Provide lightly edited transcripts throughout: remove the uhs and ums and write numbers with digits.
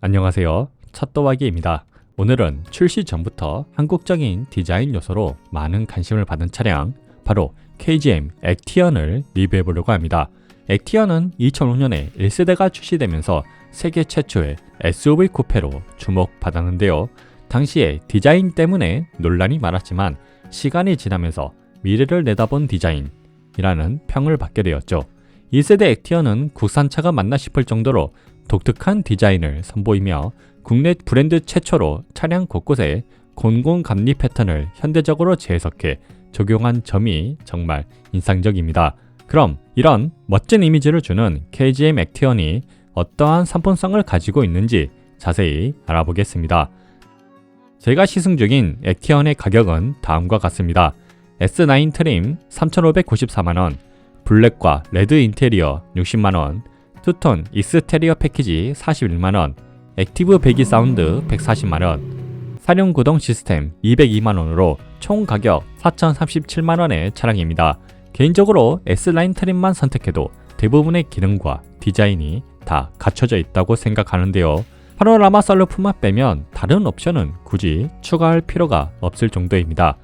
안녕하세요. 찻도와기입니다. 오늘은 출시 전부터 한국적인 디자인 요소로 많은 관심을 받은 차량, 바로 KGM 액티언을 리뷰해보려고 합니다. 액티언은 2005년에 1세대가 출시되면서 세계 최초의 SUV 쿠페로 주목받았는데요. 당시에 디자인 때문에 논란이 많았지만 시간이 지나면서 미래를 내다본 디자인이라는 평을 받게 되었죠. 2세대 액티언은 국산차가 맞나 싶을 정도로 독특한 디자인을 선보이며 국내 브랜드 최초로 차량 곳곳에 곤공 감리 패턴을 현대적으로 재해석해 적용한 점이 정말 인상적입니다. 그럼 이런 멋진 이미지를 주는 KGM 액티언이 어떠한 상품성을 가지고 있는지 자세히 알아보겠습니다. 제가 시승 중인 액티언의 가격은 다음과 같습니다. S9 트림 3,594만원, 블랙과 레드 인테리어 60만원, 투톤 익스테리어 패키지 41만원, 액티브 배기 사운드 140만원, 사륜 구동 시스템 202만원으로 총 가격 4,037만원의 차량입니다. 개인적으로 S라인 트림만 선택해도 대부분의 기능과 디자인이 다 갖춰져 있다고 생각하는데요. 파노라마 썬루프만 빼면 다른 옵션은 굳이 추가할 필요가 없을 정도입니다.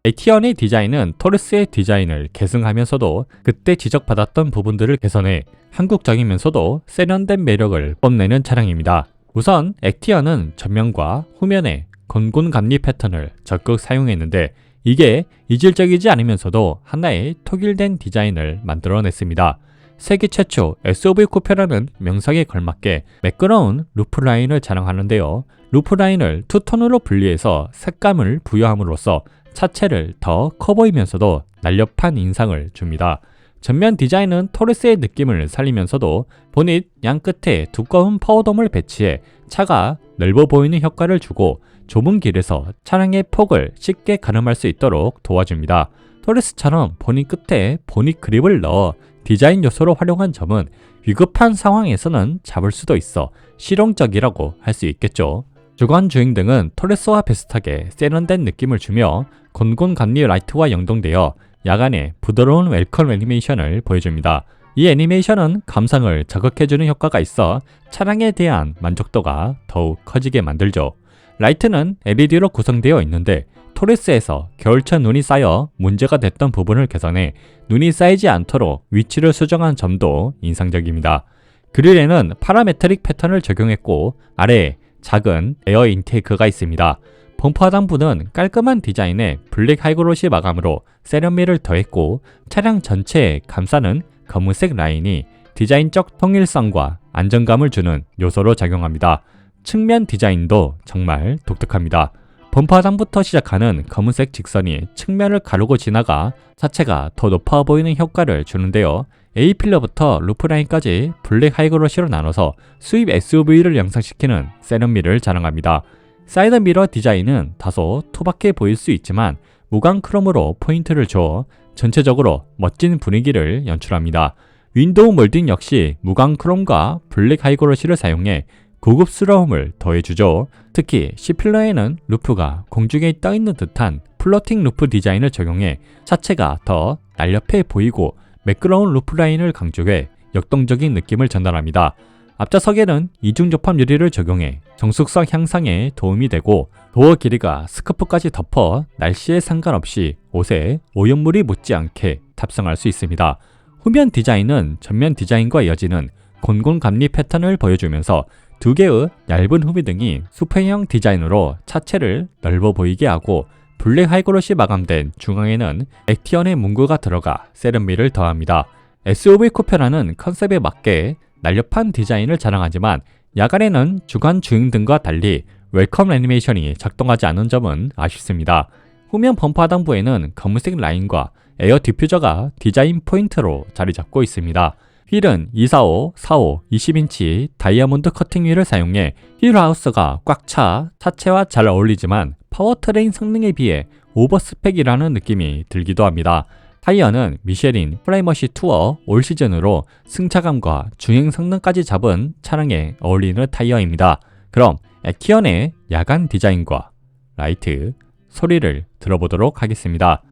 액티언의 디자인은 토레스의 디자인을 계승하면서도 그때 지적받았던 부분들을 개선해 한국적이면서도 세련된 매력을 뽐내는 차량입니다. 우선 액티언은 전면과 후면에 건곤 감리 패턴을 적극 사용했는데 이게 이질적이지 않으면서도 하나의 통일된 디자인을 만들어냈습니다. 세계 최초 SUV 쿠페라는 명성에 걸맞게 매끄러운 루프라인을 자랑하는데요. 루프라인을 투톤으로 분리해서 색감을 부여함으로써 차체를 더 커 보이면서도 날렵한 인상을 줍니다. 전면 디자인은 토레스의 느낌을 살리면서도 보닛 양 끝에 두꺼운 파워돔을 배치해 차가 넓어 보이는 효과를 주고 좁은 길에서 차량의 폭을 쉽게 가늠할 수 있도록 도와줍니다. 토레스처럼 보닛 끝에 보닛 그립을 넣어 디자인 요소로 활용한 점은 위급한 상황에서는 잡을 수도 있어 실용적이라고 할 수 있겠죠. 주간 주행 등은 토레스와 비슷하게 세련된 느낌을 주며 곤곤 감리 라이트와 연동되어 야간에 부드러운 웰컴 애니메이션을 보여줍니다. 이 애니메이션은 감상을 자극해주는 효과가 있어 차량에 대한 만족도가 더욱 커지게 만들죠. 라이트는 LED로 구성되어 있는데 토레스에서 겨울철 눈이 쌓여 문제가 됐던 부분을 개선해 눈이 쌓이지 않도록 위치를 수정한 점도 인상적입니다. 그릴에는 파라메트릭 패턴을 적용했고 아래에 작은 에어 인테이크가 있습니다. 범퍼 하단부는 깔끔한 디자인에 블랙 하이그로시 마감으로 세련미를 더했고 차량 전체에 감싸는 검은색 라인이 디자인적 통일성과 안정감을 주는 요소로 작용합니다. 측면 디자인도 정말 독특합니다. 범퍼 하단부터 시작하는 검은색 직선이 측면을 가르고 지나가 차체가 더 높아 보이는 효과를 주는데요. A필러부터 루프라인까지 블랙 하이그로시로 나눠서 수입 SUV를 양상시키는 세련미를 자랑합니다. 사이드 미러 디자인은 다소 투박해 보일 수 있지만 무광 크롬으로 포인트를 줘 전체적으로 멋진 분위기를 연출합니다. 윈도우 몰딩 역시 무광 크롬과 블랙 하이그로시를 사용해 고급스러움을 더해주죠. 특히 C필러에는 루프가 공중에 떠있는 듯한 플로팅 루프 디자인을 적용해 차체가 더 날렵해 보이고 매끄러운 루프라인을 강조해 역동적인 느낌을 전달합니다. 앞좌석에는 이중 접합 유리를 적용해 정숙성 향상에 도움이 되고 도어 길이가 스커프까지 덮어 날씨에 상관없이 옷에 오염물이 묻지 않게 탑승할 수 있습니다. 후면 디자인은 전면 디자인과 이어지는 곤곤 감리 패턴을 보여주면서 두 개의 얇은 후미등이 수평형 디자인으로 차체를 넓어 보이게 하고 블랙 하이그로시 마감된 중앙에는 액티언의 문구가 들어가 세련미를 더합니다. SUV 쿠페라는 컨셉에 맞게 날렵한 디자인을 자랑하지만 야간에는 주간 주행 등과 달리 웰컴 애니메이션이 작동하지 않은 점은 아쉽습니다. 후면 범퍼 하단부에는 검은색 라인과 에어 디퓨저가 디자인 포인트로 자리 잡고 있습니다. 휠은 245, 45, 20인치 다이아몬드 커팅 휠을 사용해 휠 하우스가 꽉 차 차체와 잘 어울리지만 파워트레인 성능에 비해 오버스펙이라는 느낌이 들기도 합니다. 타이어는 미쉐린 프라이머시 투어 올 시즌으로 승차감과 주행 성능까지 잡은 차량에 어울리는 타이어입니다. 그럼 액티언의 야간 디자인과 라이트, 소리를 들어보도록 하겠습니다.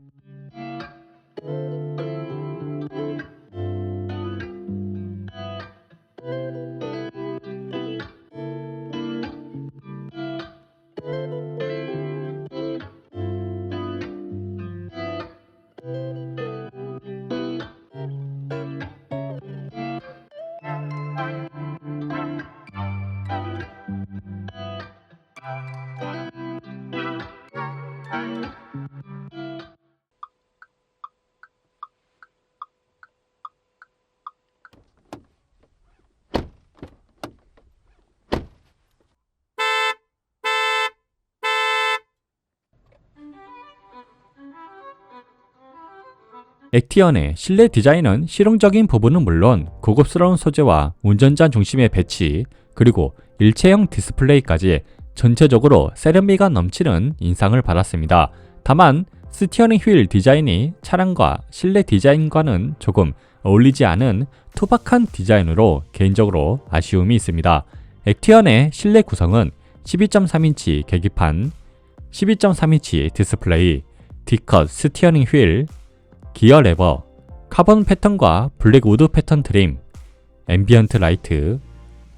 액티언의 실내 디자인은 실용적인 부분은 물론 고급스러운 소재와 운전자 중심의 배치, 그리고 일체형 디스플레이까지 전체적으로 세련미가 넘치는 인상을 받았습니다. 다만 스티어링 휠 디자인이 차량과 실내 디자인과는 조금 어울리지 않은 투박한 디자인으로 개인적으로 아쉬움이 있습니다. 액티언의 실내 구성은 12.3인치 계기판, 12.3인치 디스플레이, D컷 스티어링 휠, 기어 레버, 카본 패턴과 블랙 우드 패턴 트림, 앰비언트 라이트,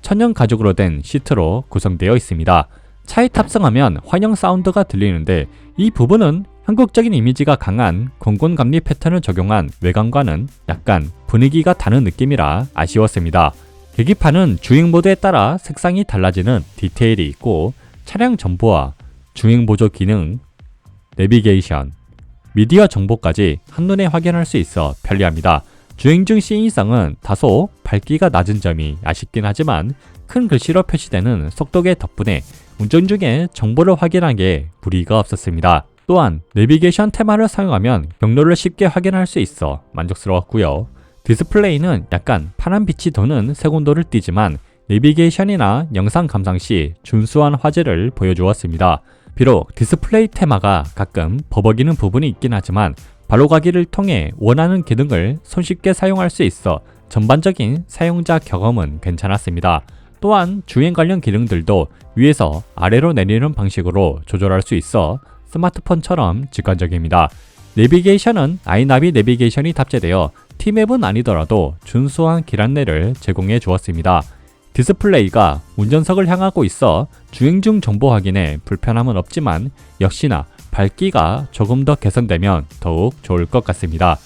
천연 가죽으로 된 시트로 구성되어 있습니다. 차에 탑승하면 환영 사운드가 들리는데 이 부분은 한국적인 이미지가 강한 공곤감리 패턴을 적용한 외관과는 약간 분위기가 다른 느낌이라 아쉬웠습니다. 계기판은 주행 모드에 따라 색상이 달라지는 디테일이 있고 차량 정보와 주행 보조 기능, 내비게이션, 미디어 정보까지 한눈에 확인할 수 있어 편리합니다. 주행 중 시인성은 다소 밝기가 낮은 점이 아쉽긴 하지만 큰 글씨로 표시되는 속도계 덕분에 운전 중에 정보를 확인하기에 무리가 없었습니다. 또한 내비게이션 테마를 사용하면 경로를 쉽게 확인할 수 있어 만족스러웠고요. 디스플레이는 약간 파란 빛이 도는 색온도를 띠지만 내비게이션이나 영상 감상 시 준수한 화질을 보여주었습니다. 비록 디스플레이 테마가 가끔 버벅이는 부분이 있긴 하지만 바로가기를 통해 원하는 기능을 손쉽게 사용할 수 있어 전반적인 사용자 경험은 괜찮았습니다. 또한 주행 관련 기능들도 위에서 아래로 내리는 방식으로 조절할 수 있어 스마트폰처럼 직관적입니다. 내비게이션은 아이나비 내비게이션이 탑재되어 T맵은 아니더라도 준수한 길 안내를 제공해 주었습니다. 디스플레이가 운전석을 향하고 있어 주행 중 정보 확인에 불편함은 없지만 역시나 밝기가 조금 더 개선되면 더욱 좋을 것 같습니다.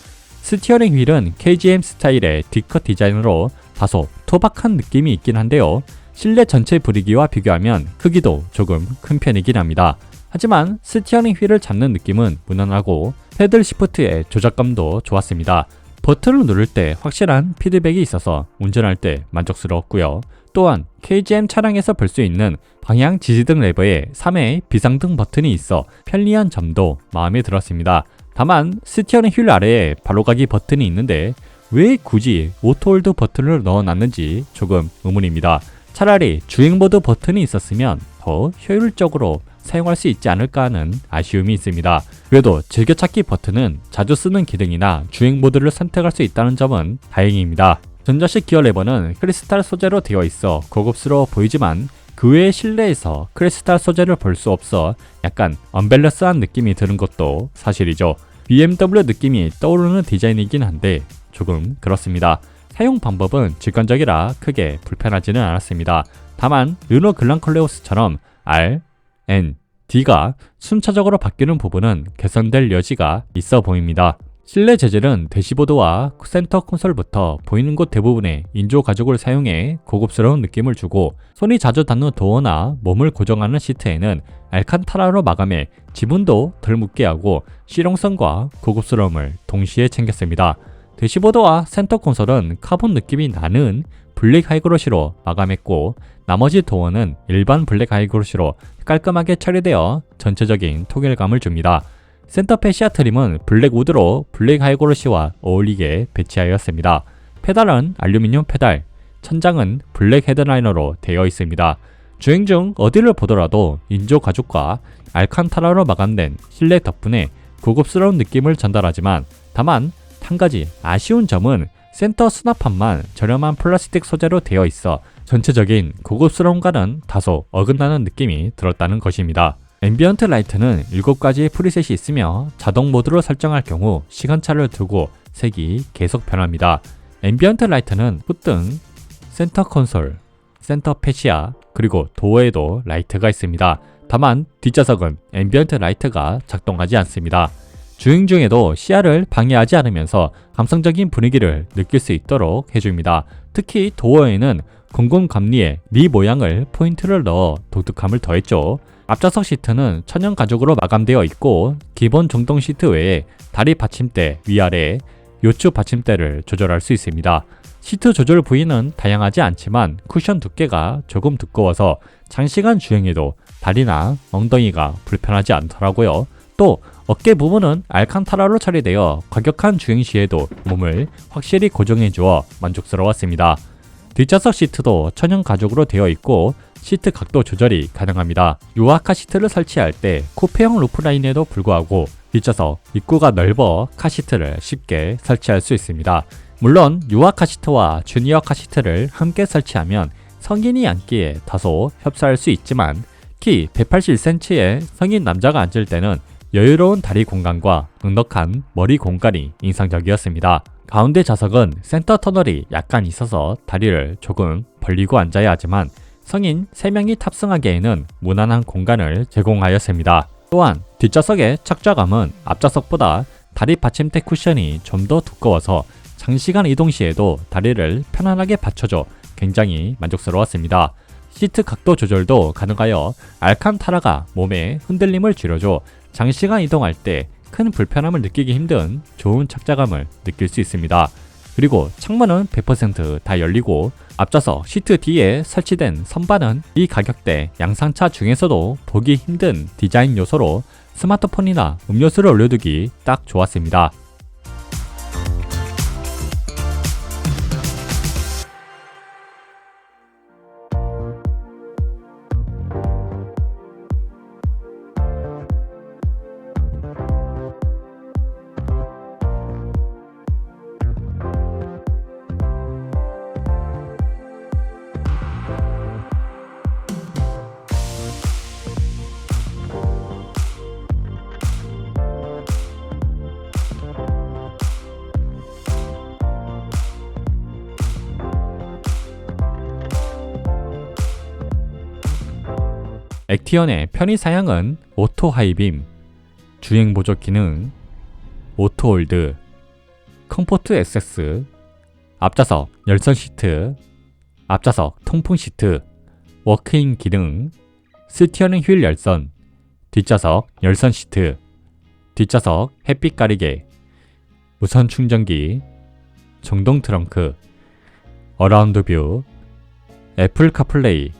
스티어링 휠은 KGM 스타일의 D컷 디자인으로 다소 투박한 느낌이 있긴 한데요. 실내 전체 분위기와 비교하면 크기도 조금 큰 편이긴 합니다. 하지만 스티어링 휠을 잡는 느낌은 무난하고 패들 시프트의 조작감도 좋았습니다. 버튼을 누를 때 확실한 피드백이 있어서 운전할 때 만족스러웠고요. 또한 KGM 차량에서 볼 수 있는 방향 지지등 레버에 3회 비상등 버튼이 있어 편리한 점도 마음에 들었습니다. 다만 스티어링 휠 아래에 바로가기 버튼이 있는데 왜 굳이 오토홀드 버튼을 넣어놨는지 조금 의문입니다. 차라리 주행 모드 버튼이 있었으면 더 효율적으로 사용할 수 있지 않을까 하는 아쉬움이 있습니다. 그래도 즐겨찾기 버튼은 자주 쓰는 기능이나 주행 모드를 선택할 수 있다는 점은 다행입니다. 전자식 기어 레버는 크리스탈 소재로 되어 있어 고급스러워 보이지만 그 외의 실내에서 크리스탈 소재를 볼 수 없어 약간 언밸런스한 느낌이 드는 것도 사실이죠. BMW 느낌이 떠오르는 디자인이긴 한데 조금 그렇습니다. 사용 방법은 직관적이라 크게 불편하지는 않았습니다. 다만 르노 글랑콜레오스처럼 R, N, D가 순차적으로 바뀌는 부분은 개선될 여지가 있어 보입니다. 실내 재질은 대시보드와 센터 콘솔부터 보이는 곳 대부분에 인조 가죽을 사용해 고급스러운 느낌을 주고 손이 자주 닿는 도어나 몸을 고정하는 시트에는 알칸타라로 마감해 지문도 덜 묻게 하고 실용성과 고급스러움을 동시에 챙겼습니다. 대시보드와 센터 콘솔은 카본 느낌이 나는 블랙 하이그로시로 마감했고 나머지 도어는 일반 블랙 하이그로시로 깔끔하게 처리되어 전체적인 통일감을 줍니다. 센터 패시아 트림은 블랙 우드로 블랙 하이그로시와 어울리게 배치하였습니다. 페달은 알루미늄 페달, 천장은 블랙 헤드라이너로 되어 있습니다. 주행 중 어디를 보더라도 인조 가죽과 알칸타라로 마감된 실내 덕분에 고급스러운 느낌을 전달하지만 다만 한 가지 아쉬운 점은 센터 수납판만 저렴한 플라스틱 소재로 되어 있어 전체적인 고급스러움과는 다소 어긋나는 느낌이 들었다는 것입니다. 앰비언트 라이트는 7가지 프리셋이 있으며 자동 모드로 설정할 경우 시간차를 두고 색이 계속 변합니다. 앰비언트 라이트는 풋등, 센터 콘솔, 센터 패시아, 그리고 도어에도 라이트가 있습니다. 다만 뒷좌석은 앰비언트 라이트가 작동하지 않습니다. 주행 중에도 시야를 방해하지 않으면서 감성적인 분위기를 느낄 수 있도록 해줍니다. 특히 도어에는 공공 감리에 리 모양을 포인트를 넣어 독특함을 더했죠. 앞좌석 시트는 천연 가죽으로 마감되어 있고 기본 종동 시트 외에 다리 받침대 위아래 요추 받침대를 조절할 수 있습니다. 시트 조절 부위는 다양하지 않지만 쿠션 두께가 조금 두꺼워서 장시간 주행해도 다리나 엉덩이가 불편하지 않더라고요. 또 어깨 부분은 알칸타라로 처리되어 과격한 주행 시에도 몸을 확실히 고정해주어 만족스러웠습니다. 뒷좌석 시트도 천연 가죽으로 되어 있고 시트 각도 조절이 가능합니다. 유아카 시트를 설치할 때 쿠페형 루프라인에도 불구하고 뒷좌석 입구가 넓어 카시트를 쉽게 설치할 수 있습니다. 물론 유아 카시트와 주니어 카시트를 함께 설치하면 성인이 앉기에 다소 협소할 수 있지만 키 181cm의 성인 남자가 앉을 때는 여유로운 다리 공간과 넉넉한 머리 공간이 인상적이었습니다. 가운데 좌석은 센터 터널이 약간 있어서 다리를 조금 벌리고 앉아야 하지만 성인 3명이 탑승하기에는 무난한 공간을 제공하였습니다. 또한 뒷좌석의 착좌감은 앞좌석보다 다리 받침대 쿠션이 좀 더 두꺼워서 장시간 이동 시에도 다리를 편안하게 받쳐줘 굉장히 만족스러웠습니다. 시트 각도 조절도 가능하여 알칸타라가 몸의 흔들림을 줄여줘 장시간 이동할 때 큰 불편함을 느끼기 힘든 좋은 착좌감을 느낄 수 있습니다. 그리고 창문은 100% 열리고 앞좌석 시트 뒤에 설치된 선반은 이 가격대 양상차 중에서도 보기 힘든 디자인 요소로 스마트폰이나 음료수를 올려두기 딱 좋았습니다. 액티언의 편의 사양은 오토 하이빔, 주행 보조 기능, 오토 홀드, 컴포트 액세스, 앞좌석 열선 시트, 앞좌석 통풍 시트, 워크인 기능, 스티어링 휠 열선, 뒷좌석 열선 시트, 뒷좌석 햇빛 가리개, 무선 충전기, 전동 트렁크, 어라운드 뷰, 애플 카플레이,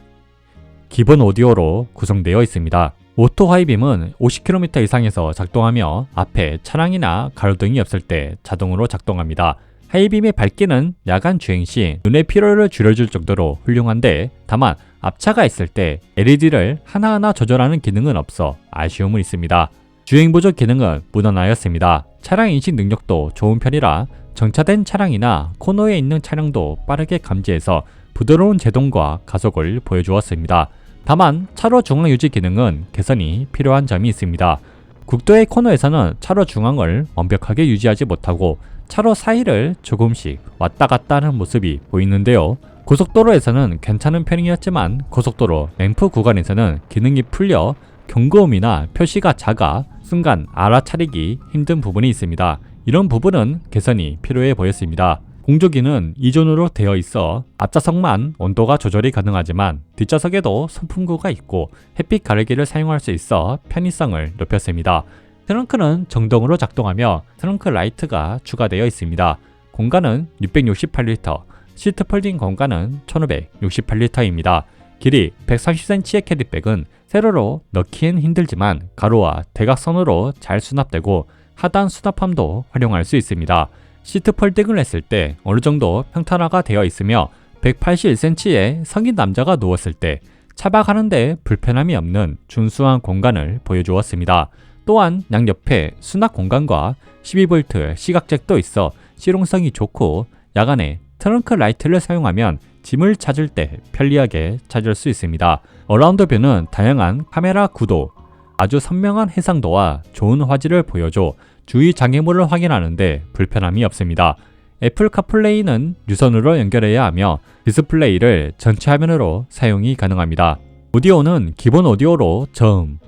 기본 오디오로 구성되어 있습니다. 오토 하이빔은 50km 이상에서 작동하며 앞에 차량이나 가로등이 없을 때 자동으로 작동합니다. 하이빔의 밝기는 야간 주행 시 눈의 피로를 줄여줄 정도로 훌륭한데 다만 앞차가 있을 때 LED를 하나하나 조절하는 기능은 없어 아쉬움은 있습니다. 주행 보조 기능은 무난하였습니다. 차량 인식 능력도 좋은 편이라 정차된 차량이나 코너에 있는 차량도 빠르게 감지해서 부드러운 제동과 가속을 보여주었습니다. 다만 차로 중앙 유지 기능은 개선이 필요한 점이 있습니다. 국도의 코너에서는 차로 중앙을 완벽하게 유지하지 못하고 차로 사이를 조금씩 왔다 갔다 하는 모습이 보이는데요. 고속도로에서는 괜찮은 편이었지만 고속도로 램프 구간에서는 기능이 풀려 경고음이나 표시가 작아 순간 알아차리기 힘든 부분이 있습니다. 이런 부분은 개선이 필요해 보였습니다. 공조기는 2존으로 되어 있어 앞좌석만 온도가 조절이 가능하지만 뒷좌석에도 선풍구가 있고 햇빛 가리개를 사용할 수 있어 편의성을 높였습니다. 트렁크는 정동으로 작동하며 트렁크 라이트가 추가되어 있습니다. 공간은 668리터, 시트 폴딩 공간은 1568리터입니다. 길이 130cm의 캐리백은 세로로 넣기엔 힘들지만 가로와 대각선으로 잘 수납되고 하단 수납함도 활용할 수 있습니다. 시트 폴딩을 했을 때 어느 정도 평탄화가 되어 있으며 181cm의 성인 남자가 누웠을 때 차박하는데 불편함이 없는 준수한 공간을 보여주었습니다. 또한 양옆에 수납 공간과 12V 시각잭도 있어 실용성이 좋고 야간에 트렁크 라이트를 사용하면 짐을 찾을 때 편리하게 찾을 수 있습니다. 어라운드 뷰는 다양한 카메라 구도, 아주 선명한 해상도와 좋은 화질을 보여줘 주위 장애물을 확인하는데 불편함이 없습니다. 애플 카플레이는 유선으로 연결해야 하며 디스플레이를 전체 화면으로 사용이 가능합니다. 오디오는 기본 오디오로 저음,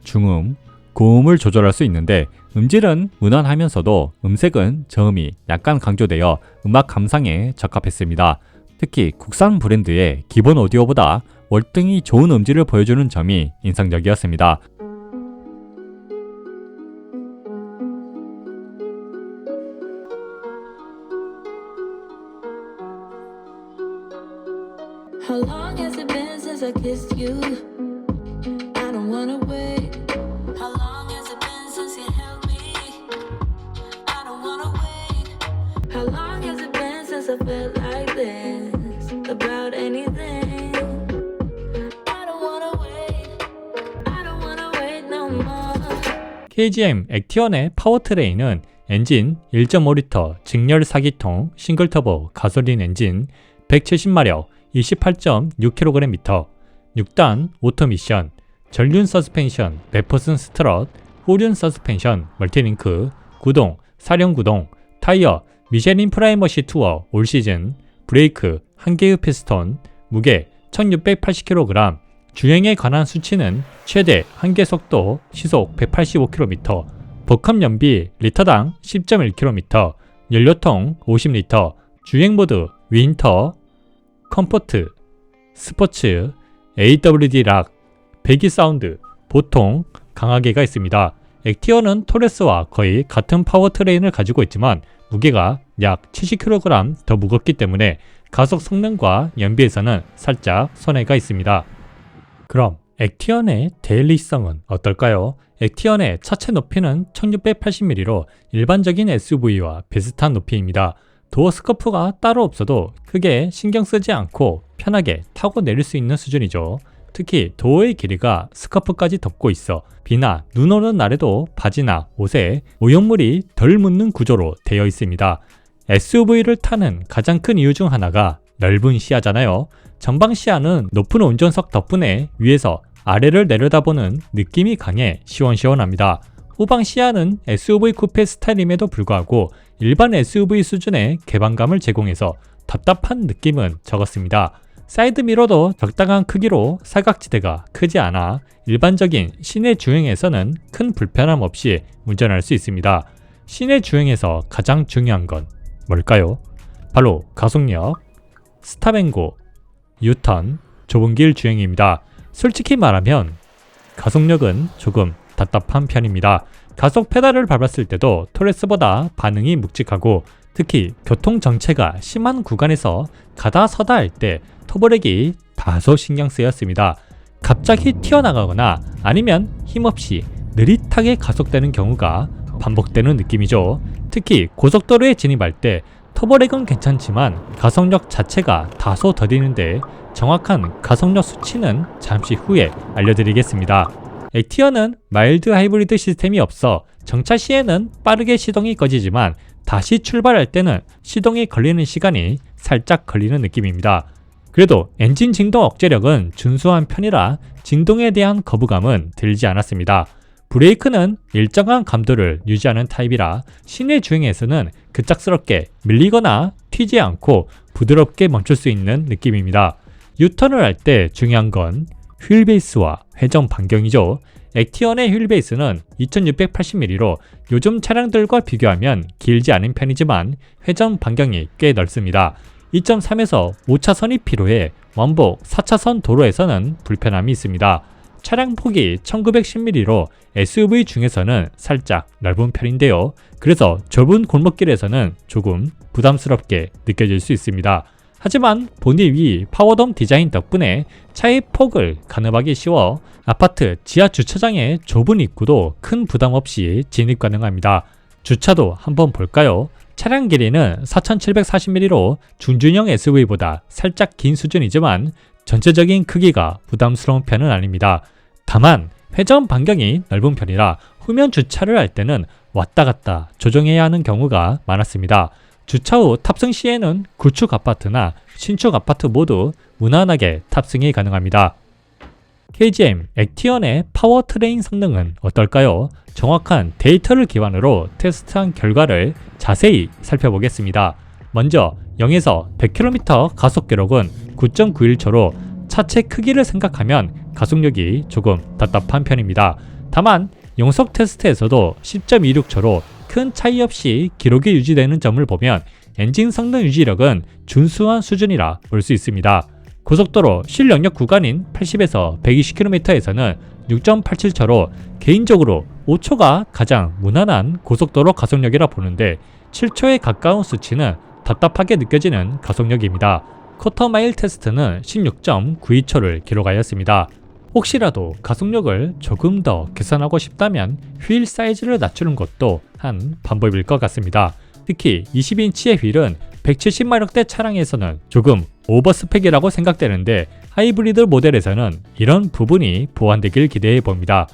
중음, 고음을 조절할 수 있는데 음질은 무난하면서도 음색은 저음이 약간 강조되어 음악 감상에 적합했습니다. 특히 국산 브랜드의 기본 오디오보다 월등히 좋은 음질을 보여주는 점이 인상적이었습니다. How long has it been since I kissed you? I don't wanna wait. How long has it been guess I felt like this about anything. I don't wanna wait. I don't wanna wait no more. KGM 액티언의 파워트레인은 엔진 1.5리터 직렬 4기통 싱글터보 가솔린 엔진 170마력 28.6kgm, 6단 오토미션, 전륜 서스펜션 레퍼슨 스트럿, 후륜 서스펜션 멀티링크, 구동, 사륜구동, 타이어 미쉐린 프라이머시 투어 올 시즌, 브레이크 1개의 피스톤, 무게 1680kg, 주행에 관한 수치는 최대 한계 속도 시속 185km, 복합 연비 리터당 10.1km, 연료통 50리터, 주행모드 윈터, 컴포트, 스포츠, AWD 락, 배기 사운드, 보통, 강하게가 있습니다. 액티언은 토레스와 거의 같은 파워트레인을 가지고 있지만 무게가 약 70kg 더 무겁기 때문에 가속 성능과 연비에서는 살짝 손해가 있습니다. 그럼 액티언의 데일리성은 어떨까요? 액티언의 차체 높이는 1680mm로 일반적인 SUV와 비슷한 높이입니다. 도어 스커프가 따로 없어도 크게 신경 쓰지 않고 편하게 타고 내릴 수 있는 수준이죠. 특히 도어의 길이가 스커프까지 덮고 있어 비나 눈 오는 날에도 바지나 옷에 오염물이 덜 묻는 구조로 되어 있습니다. SUV를 타는 가장 큰 이유 중 하나가 넓은 시야잖아요. 전방 시야는 높은 운전석 덕분에 위에서 아래를 내려다보는 느낌이 강해 시원시원합니다. 후방 시야는 SUV 쿠페 스타일임에도 불구하고 일반 SUV 수준의 개방감을 제공해서 답답한 느낌은 적었습니다. 사이드 미러도 적당한 크기로 사각지대가 크지 않아 일반적인 시내 주행에서는 큰 불편함 없이 운전할 수 있습니다. 시내 주행에서 가장 중요한 건 뭘까요? 바로 가속력, 스탑앤고, 유턴, 좁은 길 주행입니다. 솔직히 말하면 가속력은 조금 답답한 편입니다. 가속 페달을 밟았을 때도 토레스보다 반응이 묵직하고 특히 교통 정체가 심한 구간에서 가다 서다 할 때 터보렉이 다소 신경 쓰였습니다. 갑자기 튀어나가거나 아니면 힘없이 느릿하게 가속되는 경우가 반복되는 느낌이죠. 특히 고속도로에 진입할 때 터보렉은 괜찮지만 가속력 자체가 다소 더디는데 정확한 가속력 수치는 잠시 후에 알려드리겠습니다. 액티언은 마일드 하이브리드 시스템이 없어 정차 시에는 빠르게 시동이 꺼지지만 다시 출발할 때는 시동이 걸리는 시간이 살짝 걸리는 느낌입니다. 그래도 엔진 진동 억제력은 준수한 편이라 진동에 대한 거부감은 들지 않았습니다. 브레이크는 일정한 감도를 유지하는 타입이라 시내 주행에서는 급작스럽게 밀리거나 튀지 않고 부드럽게 멈출 수 있는 느낌입니다. 유턴을 할 때 중요한 건 휠베이스와 회전 반경이죠. 액티언의 휠베이스는 2680mm로 요즘 차량들과 비교하면 길지 않은 편이지만 회전 반경이 꽤 넓습니다. 2.3에서 5차선이 필요해 원복 4차선 도로에서는 불편함이 있습니다. 차량 폭이 1910mm로 SUV 중에서는 살짝 넓은 편인데요. 그래서 좁은 골목길에서는 조금 부담스럽게 느껴질 수 있습니다. 하지만 보니 위 파워돔 디자인 덕분에 차의 폭을 가늠하기 쉬워 아파트 지하 주차장의 좁은 입구도 큰 부담 없이 진입 가능합니다. 주차도 한번 볼까요? 차량 길이는 4740mm로 준준형 SUV보다 살짝 긴 수준이지만 전체적인 크기가 부담스러운 편은 아닙니다. 다만 회전 반경이 넓은 편이라 후면 주차를 할 때는 왔다 갔다 조정해야 하는 경우가 많았습니다. 주차 후 탑승 시에는 구축 아파트나 신축 아파트 모두 무난하게 탑승이 가능합니다. KGM 액티언의 파워트레인 성능은 어떨까요? 정확한 데이터를 기반으로 테스트한 결과를 자세히 살펴보겠습니다. 먼저 0에서 100km 가속 기록은 9.91초로 차체 크기를 생각하면 가속력이 조금 답답한 편입니다. 다만 용속 테스트에서도 10.26초로 큰 차이 없이 기록이 유지되는 점을 보면 엔진 성능 유지력은 준수한 수준이라 볼 수 있습니다. 고속도로 실영역 구간인 80에서 120km에서는 6.87초로 개인적으로 5초가 가장 무난한 고속도로 가속력이라 보는데 7초에 가까운 수치는 답답하게 느껴지는 가속력입니다. 쿼터마일 테스트는 16.92초를 기록하였습니다. 혹시라도 가속력을 조금 더 개선하고 싶다면 휠 사이즈를 낮추는 것도 한 방법일 것 같습니다. 특히 20인치의 휠은 170마력대 차량에서는 조금 오버스펙이라고 생각되는데 하이브리드 모델에서는 이런 부분이 보완되길 기대해 봅니다.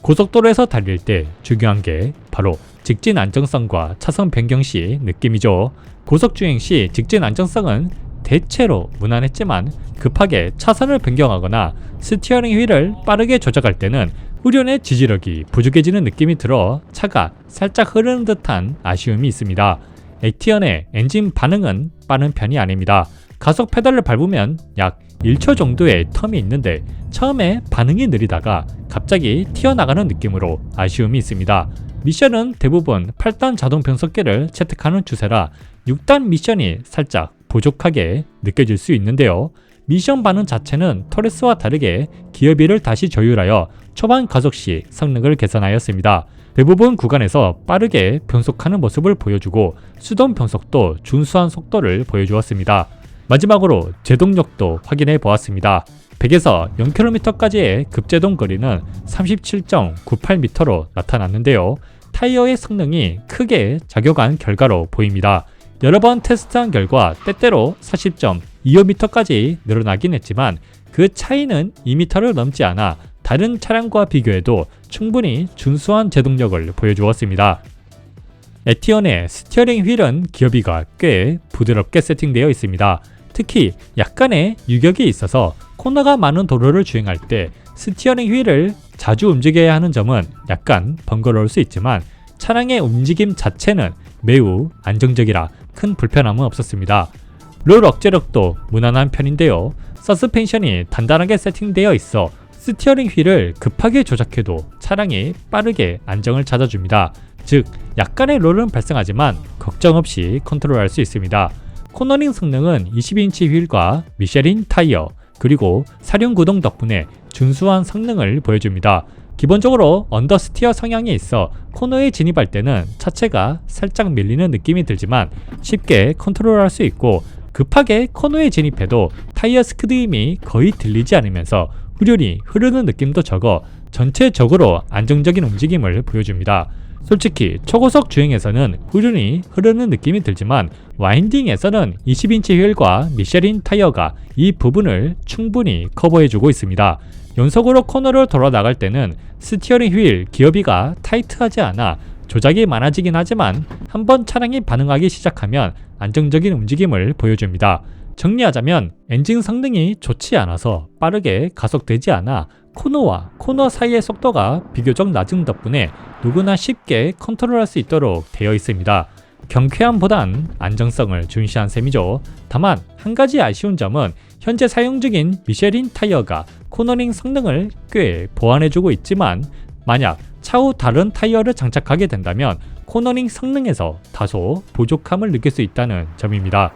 고속도로에서 달릴 때 중요한 게 바로 직진 안정성과 차선 변경 시 느낌이죠. 고속주행 시 직진 안정성은 대체로 무난했지만 급하게 차선을 변경하거나 스티어링 휠을 빠르게 조작할 때는 후륜의 지지력이 부족해지는 느낌이 들어 차가 살짝 흐르는 듯한 아쉬움이 있습니다. 액티언의 엔진 반응은 빠른 편이 아닙니다. 가속 페달을 밟으면 약 1초 정도의 텀이 있는데 처음에 반응이 느리다가 갑자기 튀어나가는 느낌으로 아쉬움이 있습니다. 미션은 대부분 8단 자동 변속기를 채택하는 추세라 6단 미션이 살짝 부족하게 느껴질 수 있는데요. 미션 반응 자체는 토레스와 다르게 기어비를 다시 조율하여 초반 가속 시 성능을 개선하였습니다. 대부분 구간에서 빠르게 변속하는 모습을 보여주고 수동 변속도 준수한 속도를 보여주었습니다. 마지막으로 제동력도 확인해 보았습니다. 100에서 0km까지의 급제동 거리는 37.98m로 나타났는데요. 타이어의 성능이 크게 작용한 결과로 보입니다. 여러 번 테스트한 결과 때때로 40.25m까지 늘어나긴 했지만 그 차이는 2m를 넘지 않아 다른 차량과 비교해도 충분히 준수한 제동력을 보여주었습니다. 액티언의 스티어링 휠은 기어비가 꽤 부드럽게 세팅되어 있습니다. 특히 약간의 유격이 있어서 코너가 많은 도로를 주행할 때 스티어링 휠을 자주 움직여야 하는 점은 약간 번거로울 수 있지만 차량의 움직임 자체는 매우 안정적이라 큰 불편함은 없었습니다. 롤 억제력도 무난한 편인데요. 서스펜션이 단단하게 세팅되어 있어 스티어링 휠을 급하게 조작해도 차량이 빠르게 안정을 찾아줍니다. 즉 약간의 롤은 발생하지만 걱정 없이 컨트롤할 수 있습니다. 코너링 성능은 20인치 휠과 미쉐린 타이어 그리고 사륜 구동 덕분에 준수한 성능을 보여줍니다. 기본적으로 언더스티어 성향이 있어 코너에 진입할 때는 차체가 살짝 밀리는 느낌이 들지만 쉽게 컨트롤할 수 있고 급하게 코너에 진입해도 타이어 스크드임이 거의 들리지 않으면서 후륜이 흐르는 느낌도 적어 전체적으로 안정적인 움직임을 보여줍니다. 솔직히 초고속 주행에서는 후륜이 흐르는 느낌이 들지만 와인딩에서는 20인치 휠과 미쉐린 타이어가 이 부분을 충분히 커버해주고 있습니다. 연속으로 코너를 돌아 나갈 때는 스티어링 휠 기어비가 타이트하지 않아 조작이 많아지긴 하지만 한번 차량이 반응하기 시작하면 안정적인 움직임을 보여줍니다. 정리하자면 엔진 성능이 좋지 않아서 빠르게 가속되지 않아 코너와 코너 사이의 속도가 비교적 낮은 덕분에 누구나 쉽게 컨트롤할 수 있도록 되어 있습니다. 경쾌함보단 안정성을 중시한 셈이죠. 다만 한 가지 아쉬운 점은 현재 사용 중인 미쉐린 타이어가 코너링 성능을 꽤 보완해주고 있지만 만약 차후 다른 타이어를 장착하게 된다면 코너링 성능에서 다소 부족함을 느낄 수 있다는 점입니다.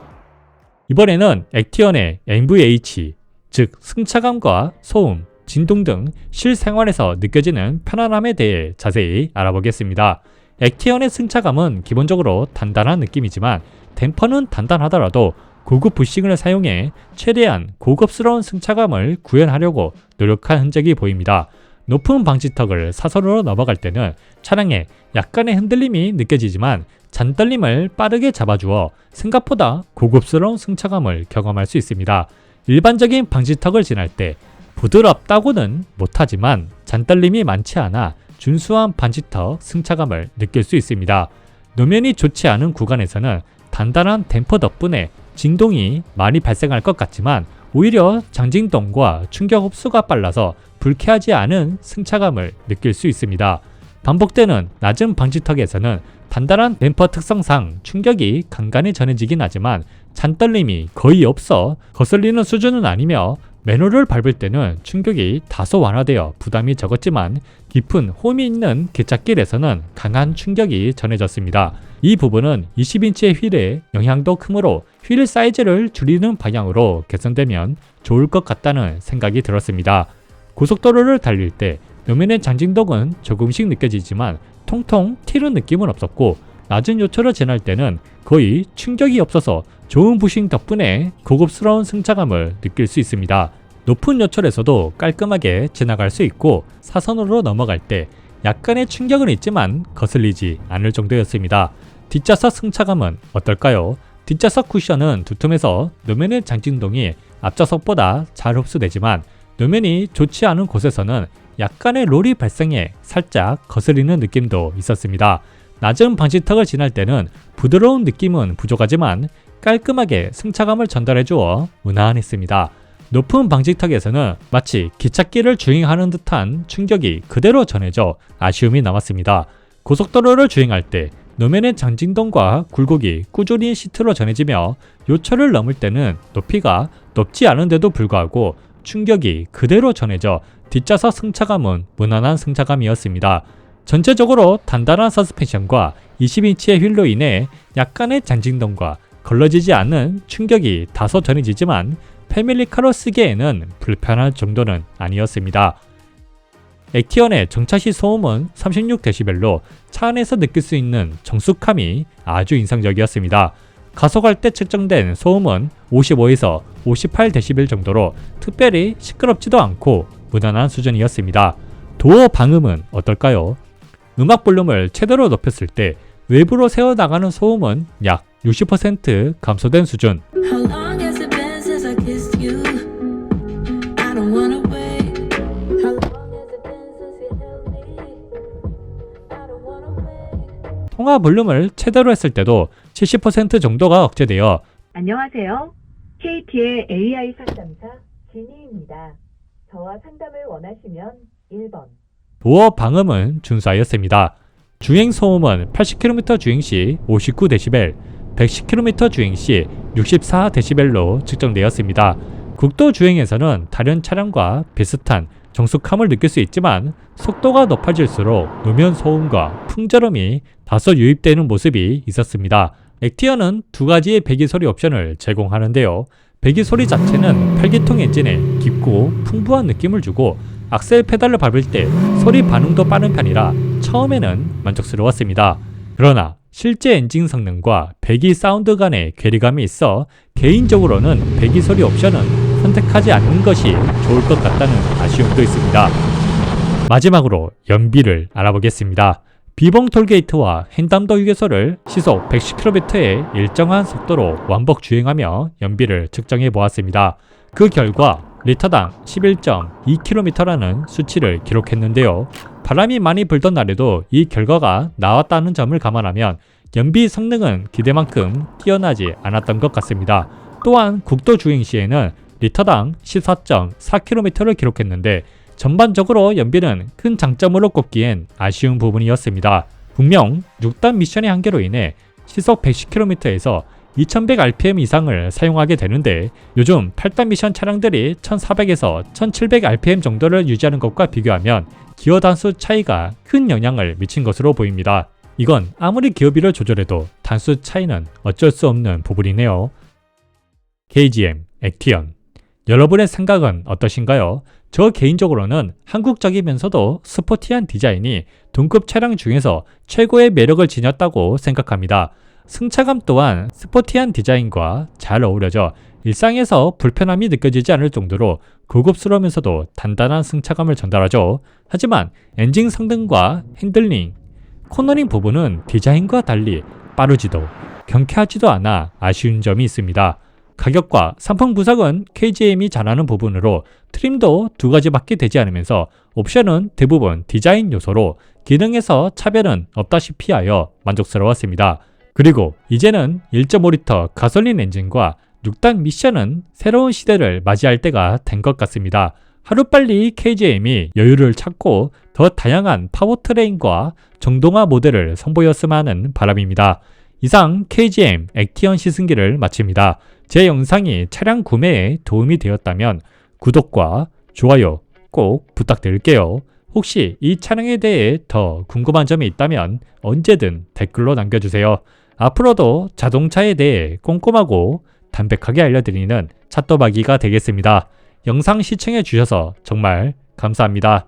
이번에는 액티언의 NVH, 즉 승차감과 소음, 진동 등 실생활에서 느껴지는 편안함에 대해 자세히 알아보겠습니다. 액티언의 승차감은 기본적으로 단단한 느낌이지만 댐퍼는 단단하더라도 고급 부싱을 사용해 최대한 고급스러운 승차감을 구현하려고 노력한 흔적이 보입니다. 높은 방지턱을 사선으로 넘어갈 때는 차량에 약간의 흔들림이 느껴지지만 잔떨림을 빠르게 잡아주어 생각보다 고급스러운 승차감을 경험할 수 있습니다. 일반적인 방지턱을 지날 때 부드럽다고는 못하지만 잔떨림이 많지 않아 준수한 방지턱 승차감을 느낄 수 있습니다. 노면이 좋지 않은 구간에서는 단단한 댐퍼 덕분에 진동이 많이 발생할 것 같지만 오히려 장진동과 충격 흡수가 빨라서 불쾌하지 않은 승차감을 느낄 수 있습니다. 반복되는 낮은 방지턱에서는 단단한 댐퍼 특성상 충격이 간간히 전해지긴 하지만 잔떨림이 거의 없어 거슬리는 수준은 아니며 맨홀을 밟을 때는 충격이 다소 완화되어 부담이 적었지만 깊은 홈이 있는 뒷잣길에서는 강한 충격이 전해졌습니다. 이 부분은 20인치의 휠의 영향도 크므로 휠 사이즈를 줄이는 방향으로 개선되면 좋을 것 같다는 생각이 들었습니다. 고속도로를 달릴 때 노면의 장진동은 조금씩 느껴지지만 통통 튀는 느낌은 없었고 낮은 요철을 지날 때는 거의 충격이 없어서 좋은 부싱 덕분에 고급스러운 승차감을 느낄 수 있습니다. 높은 요철에서도 깔끔하게 지나갈 수 있고 사선으로 넘어갈 때 약간의 충격은 있지만 거슬리지 않을 정도였습니다. 뒷좌석 승차감은 어떨까요? 뒷좌석 쿠션은 두툼해서 노면의 장진동이 앞좌석보다 잘 흡수되지만 노면이 좋지 않은 곳에서는 약간의 롤이 발생해 살짝 거스리는 느낌도 있었습니다. 낮은 방지턱을 지날 때는 부드러운 느낌은 부족하지만 깔끔하게 승차감을 전달해 주어 무난했습니다. 높은 방지턱에서는 마치 기찻길을 주행하는 듯한 충격이 그대로 전해져 아쉬움이 남았습니다. 고속도로를 주행할 때 노면의 장진동과 굴곡이 꾸준히 시트로 전해지며 요철을 넘을 때는 높이가 높지 않은데도 불구하고 충격이 그대로 전해져 뒷좌석 승차감은 무난한 승차감이었습니다. 전체적으로 단단한 서스펜션과 20인치의 휠로 인해 약간의 장진동과 걸러지지 않는 충격이 다소 전해지지만 패밀리카로 쓰기에는 불편할 정도는 아니었습니다. 액티언의 정차시 소음은 36dB로 차 안에서 느낄 수 있는 정숙함이 아주 인상적이었습니다. 가속할 때 측정된 소음은 55에서 58dB 정도로 특별히 시끄럽지도 않고 무난한 수준이었습니다. 도어 방음은 어떨까요? 음악 볼륨을 최대로 높였을 때 외부로 새어나가는 소음은 약 60% 감소된 수준. How long has it been since I kissed you? I don't wanna wait. How long has it been since you held me? I don't wanna wait. 통화 볼륨을 최대로 했을 때도 70% 정도가 억제되어 안녕하세요. KT의 AI 상담사 지니입니다. 저와 상담을 원하시면 1번, 도어 방음은 준수하였습니다. 주행 소음은 80km 주행 시 59dB, 110km 주행 시 64dB로 측정되었습니다. 국도 주행에서는 다른 차량과 비슷한 정숙함을 느낄 수 있지만 속도가 높아질수록 노면 소음과 풍절음이 다소 유입되는 모습이 있었습니다. 액티언은 두 가지의 배기소리 옵션을 제공하는데요. 배기소리 자체는 8기통 엔진에 깊고 풍부한 느낌을 주고 악셀 페달을 밟을 때 소리 반응도 빠른 편이라 처음에는 만족스러웠습니다. 그러나 실제 엔진 성능과 배기 사운드 간의 괴리감이 있어 개인적으로는 배기 소리 옵션은 선택하지 않는 것이 좋을 것 같다는 아쉬움도 있습니다. 마지막으로 연비를 알아보겠습니다. 비봉 톨게이트와 횡담도 휴게소를 시속 110km의 일정한 속도로 완복 주행하며 연비를 측정해 보았습니다. 그 결과 리터당 11.2km라는 수치를 기록했는데요. 바람이 많이 불던 날에도 이 결과가 나왔다는 점을 감안하면 연비 성능은 기대만큼 뛰어나지 않았던 것 같습니다. 또한 국도 주행 시에는 리터당 14.4km를 기록했는데 전반적으로 연비는 큰 장점으로 꼽기엔 아쉬운 부분이었습니다. 분명 6단 미션의 한계로 인해 시속 110km에서 2100rpm 이상을 사용하게 되는데 요즘 8단 미션 차량들이 1400에서 1700rpm 정도를 유지하는 것과 비교하면 기어 단수 차이가 큰 영향을 미친 것으로 보입니다. 이건 아무리 기어비를 조절해도 단수 차이는 어쩔 수 없는 부분이네요. KGM, 액티언. 여러분의 생각은 어떠신가요? 저 개인적으로는 한국적이면서도 스포티한 디자인이 동급 차량 중에서 최고의 매력을 지녔다고 생각합니다. 승차감 또한 스포티한 디자인과 잘 어우러져 일상에서 불편함이 느껴지지 않을 정도로 고급스러우면서도 단단한 승차감을 전달하죠. 하지만 엔진 성능과 핸들링, 코너링 부분은 디자인과 달리 빠르지도 경쾌하지도 않아 아쉬운 점이 있습니다. 가격과 상품 구성은 KGM이 잘하는 부분으로 트림도 두 가지밖에 되지 않으면서 옵션은 대부분 디자인 요소로 기능에서 차별은 없다시피 하여 만족스러웠습니다. 그리고 이제는 1.5리터 가솔린 엔진과 6단 미션은 새로운 시대를 맞이할 때가 된 것 같습니다. 하루빨리 KGM이 여유를 찾고 더 다양한 파워트레인과 정동화 모델을 선보였으면 하는 바람입니다. 이상 KGM 액티언 시승기를 마칩니다. 제 영상이 차량 구매에 도움이 되었다면 구독과 좋아요 꼭 부탁드릴게요. 혹시 이 차량에 대해 더 궁금한 점이 있다면 언제든 댓글로 남겨주세요. 앞으로도 자동차에 대해 꼼꼼하고 담백하게 알려드리는 찻도박이가 되겠습니다. 영상 시청해 주셔서 정말 감사합니다.